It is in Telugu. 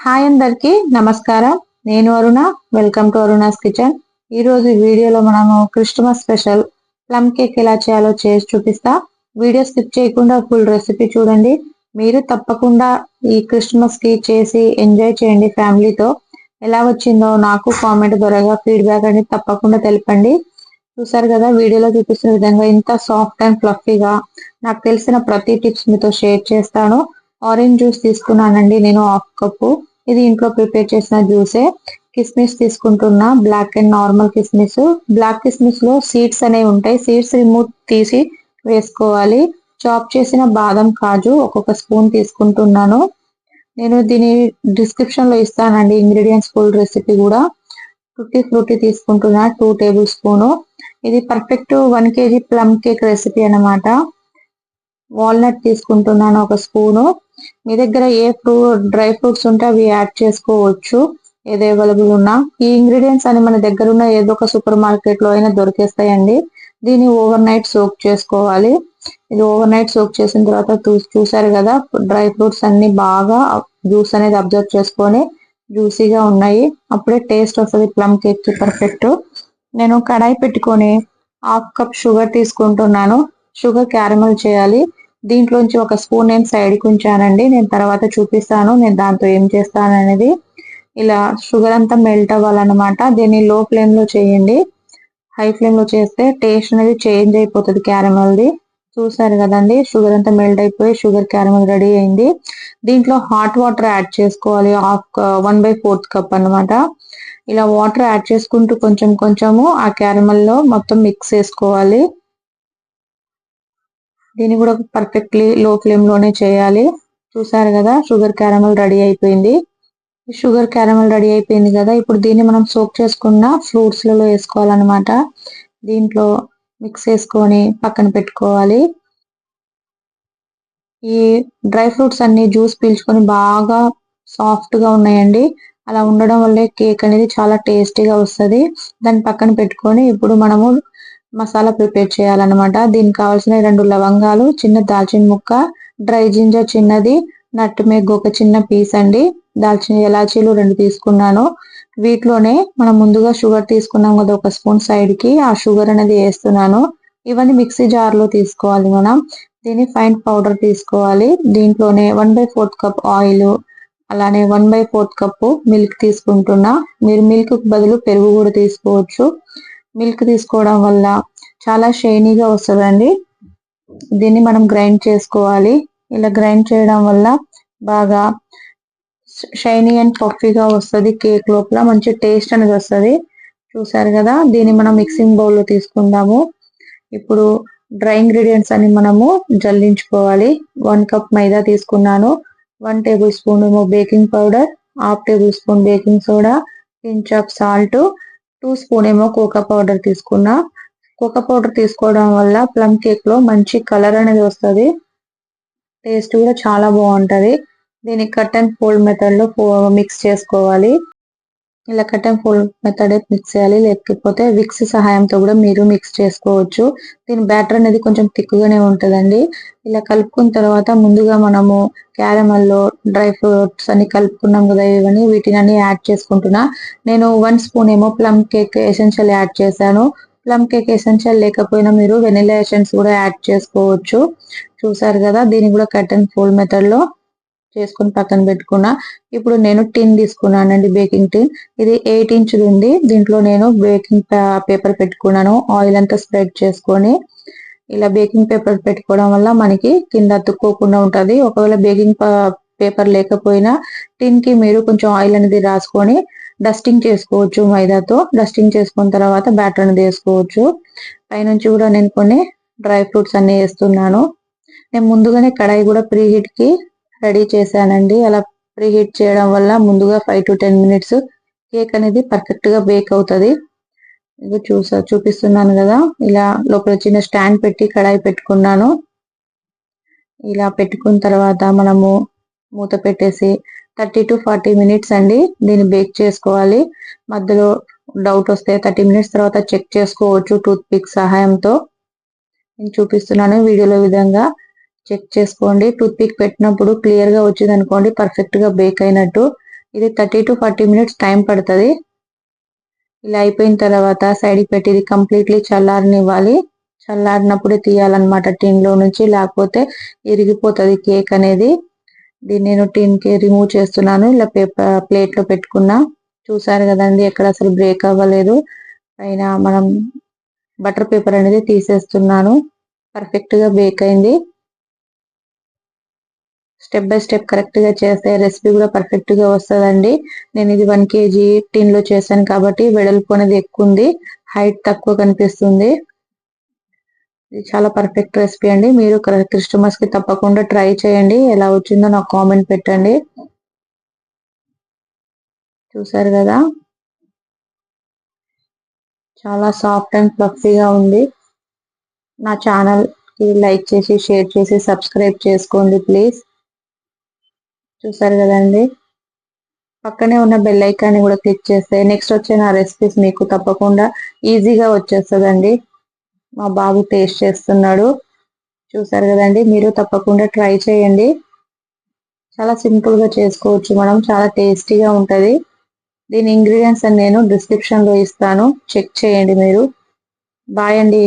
హాయ్ అందరికి నమస్కారం. నేను Aruna. Welcome to Aruna's kitchen. ఈ రోజు వీడియోలో మనము క్రిస్మస్ స్పెషల్ ప్లమ్ కేక్ ఎలా చేయాలో చేసి చూపిస్తా. వీడియో స్కిప్ చేయకుండా ఫుల్ రెసిపీ చూడండి. మీరు తప్పకుండా ఈ క్రిస్మస్ కి చేసి ఎంజాయ్ చేయండి ఫ్యామిలీతో. ఎలా వచ్చిందో నాకు కామెంట్ ద్వారా ఫీడ్బ్యాక్ అనేది తప్పకుండా తెలపండి. చూసారు కదా, వీడియోలో చూపిస్తున్న విధంగా ఇంత సాఫ్ట్ అండ్ ఫ్లఫీగా నాకు తెలిసిన ప్రతి టిప్స్ మీతో షేర్ చేస్తాను. ఆరెంజ్ జ్యూస్ తీసుకున్నానండి నేను, హాఫ్ కప్పు. ఇది ఇంట్లో ప్రిపేర్ చేసిన జ్యూసే. కిస్మిస్ తీసుకుంటున్నా, బ్లాక్ అండ్ నార్మల్ కిస్మిస్. బ్లాక్ కిస్మిస్ లో సీడ్స్ అనేవి ఉంటాయి, సీడ్స్ రిమూవ్ తీసి వేసుకోవాలి. చాప్ చేసిన బాదం కాజు ఒక్కొక్క స్పూన్ తీసుకుంటున్నాను. నేను దీని డిస్క్రిప్షన్ లో ఇస్తానండి ఇంగ్రీడియంట్స్ ఫుల్ రెసిపీ కూడా. ఫ్రూటీ తీసుకుంటున్నా 2 టేబుల్ స్పూన్. ఇది perfect 1 kg plum cake recipe అన్నమాట. వాల్నట్ తీసుకుంటున్నాను ఒక స్పూను. మీ దగ్గర ఏ డ్రై ఫ్రూట్స్ ఉంటే అవి యాడ్ చేసుకోవచ్చు, ఏది అవైలబుల్ ఉన్నా. ఈ ఇంగ్రీడియంట్స్ అని మన దగ్గర ఉన్న ఏదో ఒక సూపర్ మార్కెట్ లో అయినా దొరికేస్తాయండి. దీన్ని ఓవర్ నైట్ సోక్ చేసుకోవాలి. ఇది ఓవర్ నైట్ సోక్ చేసిన తర్వాత చూసారు కదా, డ్రై ఫ్రూట్స్ అన్ని బాగా జ్యూస్ అనేది అబ్జర్వ్ చేసుకొని జ్యూసీగా ఉన్నాయి. అప్పుడే టేస్ట్ వస్తుంది ప్లమ్ కేక్ కి పర్ఫెక్ట్. నేను కడాయి పెట్టుకొని హాఫ్ కప్ షుగర్ తీసుకుంటున్నాను. షుగర్ క్యారమల్ చేయాలి. దీంట్లోంచి ఒక స్పూన్ నేను సైడ్కి ఉంచానండి, నేను తర్వాత చూపిస్తాను నేను దాంతో ఏం చేస్తాను అనేది. ఇలా షుగర్ అంతా మెల్ట్ అవ్వాలన్నమాట. దీన్ని లో ఫ్లేమ్ లో చేయండి. హై ఫ్లేమ్ లో చేస్తే టేస్ట్ అనేది చేంజ్ అయిపోతుంది క్యారమల్ది. చూసారు కదండి, షుగర్ అంతా మెల్ట్ అయిపోయి షుగర్ క్యారమల్ రెడీ అయింది. దీంట్లో హాట్ వాటర్ యాడ్ చేసుకోవాలి, 1/4 కప్ అన్నమాట. ఇలా వాటర్ యాడ్ చేసుకుంటూ కొంచెం కొంచెము ఆ క్యారమల్ లో మొత్తం మిక్స్ చేసుకోవాలి. దీన్ని కూడా పర్ఫెక్ట్లీ లో ఫ్లేమ్ లోనే చేయాలి. చూసారు కదా, షుగర్ క్యారమల్ రెడీ అయిపోయింది. షుగర్ క్యారమల్ రెడీ అయిపోయింది కదా, ఇప్పుడు దీన్ని మనం సోక్ చేసుకున్న ఫ్రూట్స్ లలో వేసుకోవాలన్నమాట. దీంట్లో మిక్స్ చేసుకొని పక్కన పెట్టుకోవాలి. ఈ డ్రై ఫ్రూట్స్ అన్ని జ్యూస్ పీల్చుకొని బాగా సాఫ్ట్ గా ఉన్నాయండి. అలా ఉండడం వల్లే కేక్ అనేది చాలా టేస్టీగా వస్తుంది. దాన్ని పక్కన పెట్టుకొని ఇప్పుడు మనము మసాలా ప్రిపేర్ చేయాలన్నమాట. దీనికి కావాల్సిన 2 లవంగాలు, చిన్న దాల్చిన ముక్క, డ్రై జింజర్ చిన్నది, నట్ మేగ్ ఒక చిన్న పీస్ అండి, దాల్చిన ఎలాచీలు 2 తీసుకున్నాను. వీటిలోనే మనం ముందుగా షుగర్ తీసుకున్నాం కదా ఒక స్పూన్, సైడ్ కి ఆ షుగర్ అనేది వేస్తున్నాను. ఇవన్నీ మిక్సీ జార్ లో తీసుకోవాలి మనం. దీన్ని ఫైన్ పౌడర్ తీసుకోవాలి. దీంట్లోనే 1/4 కప్ ఆయిల్, అలానే 1/4 కప్పు మిల్క్ తీసుకుంటున్నా. మీరు మిల్క్ బదులు పెరుగు కూడా తీసుకోవచ్చు. మిల్క్ తీసుకోవడం వల్ల చాలా షైనీగా వస్తుందండి. దీన్ని మనం గ్రైండ్ చేసుకోవాలి. ఇలా గ్రైండ్ చేయడం వల్ల బాగా షైనీ అండ్ పఫీగా వస్తుంది. కేక్ లోపల మంచి టేస్ట్ అనేది వస్తుంది. చూసారు కదా, దీన్ని మనం మిక్సింగ్ బౌల్ లో తీసుకుందాము. ఇప్పుడు డ్రై ఇంగ్రీడియంట్స్ అని మనము జల్లించుకోవాలి. 1 కప్ మైదా తీసుకున్నాను, 1 టేబుల్ స్పూన్ ఏమో baking powder, half table spoon baking soda, pinch of salt, 2 spoon ఏమో కోకో పౌడర్ తీసుకున్నా. కోకో పౌడర్ తీసుకోవడం వల్ల ప్లమ్ కేక్ లో మంచి కలర్ అనేది వస్తుంది, టేస్ట్ కూడా చాలా బాగుంటది. దీన్ని కట్ అండ్ ఫోల్డ్ మెథడ్ లో మిక్స్ చేసుకోవాలి. ఇలా cut and fold method mix చేయాలి, లేకపోతే విక్స్ సహాయంతో కూడా మీరు మిక్స్ చేసుకోవచ్చు. దీని బ్యాటర్ అనేది కొంచెం థిక్గానే ఉంటుందండి. ఇలా కలుపుకున్న తర్వాత ముందుగా మనము క్యారమల్లో డ్రై ఫ్రూట్స్ అన్ని కలుపుకున్నాం కదా, ఇవన్నీ వీటిని అన్ని యాడ్ చేసుకుంటున్నా. నేను 1 స్పూన్ ఏమో ప్లమ్ కేక్ ఎసెన్షియల్ యాడ్ చేశాను. ప్లమ్ కేక్ ఎసెన్షియల్ లేకపోయినా మీరు వెనిలా ఎసెన్స్ కూడా యాడ్ చేసుకోవచ్చు. చూసారు కదా, దీన్ని కూడా కట్ అండ్ ఫోల్డ్ మెథడ్ లో చేసుకుని పక్కన పెట్టుకున్నా. ఇప్పుడు నేను టిన్ తీసుకున్నానండి, బేకింగ్ టిన్. ఇది 8 ఇంచులు ఉంది. దీంట్లో నేను బేకింగ్ పేపర్ పెట్టుకున్నాను. ఆయిల్ అంతా స్ప్రెడ్ చేసుకొని ఇలా బేకింగ్ పేపర్ పెట్టుకోవడం వల్ల మనకి కింద అతుక్కోకుండా ఉంటది. ఒకవేళ బేకింగ్ పేపర్ లేకపోయినా టిన్ కి మీరు కొంచెం ఆయిల్ అనేది రాసుకొని డస్టింగ్ చేసుకోవచ్చు. మైదాతో డస్టింగ్ చేసుకున్న తర్వాత బ్యాటర్ అనేది వేసుకోవచ్చు. పైనుంచి కూడా నేను కొన్ని డ్రై ఫ్రూట్స్ అన్ని వేస్తున్నాను. నేను ముందుగానే కడాయి కూడా ప్రీ హీట్ కి రెడీ చేశానండి. అలా ప్రీ హీట్ చేయడం వల్ల ముందుగా 5 to 10 మినిట్స్ కేక్ అనేది పర్ఫెక్ట్ గా బేక్ అవుతుంది. ఇది చూపిస్తున్నాను కదా, ఇలా లోపల చిన్న స్టాండ్ పెట్టి కడాయి పెట్టుకున్నాను. ఇలా పెట్టుకున్న తర్వాత మనము మూత పెట్టేసి 30 to 40 మినిట్స్ అండి దీన్ని బేక్ చేసుకోవాలి. మధ్యలో డౌట్ వస్తే 30 మినిట్స్ తర్వాత చెక్ చేసుకోవచ్చు టూత్ పిక్ సహాయంతో. నేను చూపిస్తున్నాను వీడియోలో విధంగా చెక్ చేసుకోండి. టూత్ పిక్ పెట్టినప్పుడు క్లియర్ గా వచ్చింది అనుకోండి, పర్ఫెక్ట్ గా బేక్ అయినట్టు. ఇది 30 to 40 minutes టైం పడుతుంది. ఇలా అయిపోయిన తర్వాత సైడ్కి పెట్టి ఇది కంప్లీట్లీ చల్లారనివ్వాలి. చల్లారినప్పుడే తీయాలన్నమాట టిన్ లో నుంచి, లేకపోతే ఇరిగిపోతుంది కేక్ అనేది. దీన్ని నేను టిన్ కి రిమూవ్ చేస్తున్నాను. ఇలా ప్లేట్ లో పెట్టుకున్నా. చూసారు కదండి, ఎక్కడ అసలు బ్రేక్ అవ్వలేదు. పైన మనం బటర్ పేపర్ అనేది తీసేస్తున్నాను. పర్ఫెక్ట్ గా బేక్ అయింది. స్టెప్ బై స్టెప్ కరెక్ట్ గా చేస్తే రెసిపీ కూడా పర్ఫెక్ట్ గా వస్తుందండి. నేను ఇది 1 kg టిన్ లో చేశాను కాబట్టి వెడల్పు అనేది ఎక్కువ ఉంది, హైట్ తక్కువ కనిపిస్తుంది. ఇది చాలా పర్ఫెక్ట్ రెసిపీ అండి. మీరు క్రిస్టమస్ కి తప్పకుండా ట్రై చేయండి. ఎలా వచ్చిందో నాకు కామెంట్ పెట్టండి. చూసారు కదా, చాలా సాఫ్ట్ అండ్ ఫ్లఫీగా ఉంది. నా ఛానల్ కి లైక్ చేసి, షేర్ చేసి, సబ్స్క్రైబ్ చేసుకోండి ప్లీజ్. చూసారు కదండి, పక్కనే ఉన్న బెల్ ఐకాన్ని కూడా క్లిక్ చేస్తే నెక్స్ట్ వచ్చే నా రెసిపీస్ మీకు తప్పకుండా ఈజీగా వచ్చేస్తుందండి. మా బాబు టేస్ట్ చేస్తున్నాడు. చూసారు కదండి, మీరు తప్పకుండా ట్రై చేయండి. చాలా సింపుల్ గా చేసుకోవచ్చు మనం, చాలా టేస్టీగా ఉంటది. దీని ఇంగ్రీడియంట్స్ అని నేను డిస్క్రిప్షన్ లో ఇస్తాను, చెక్ చేయండి మీరు. బాయ్ అండి.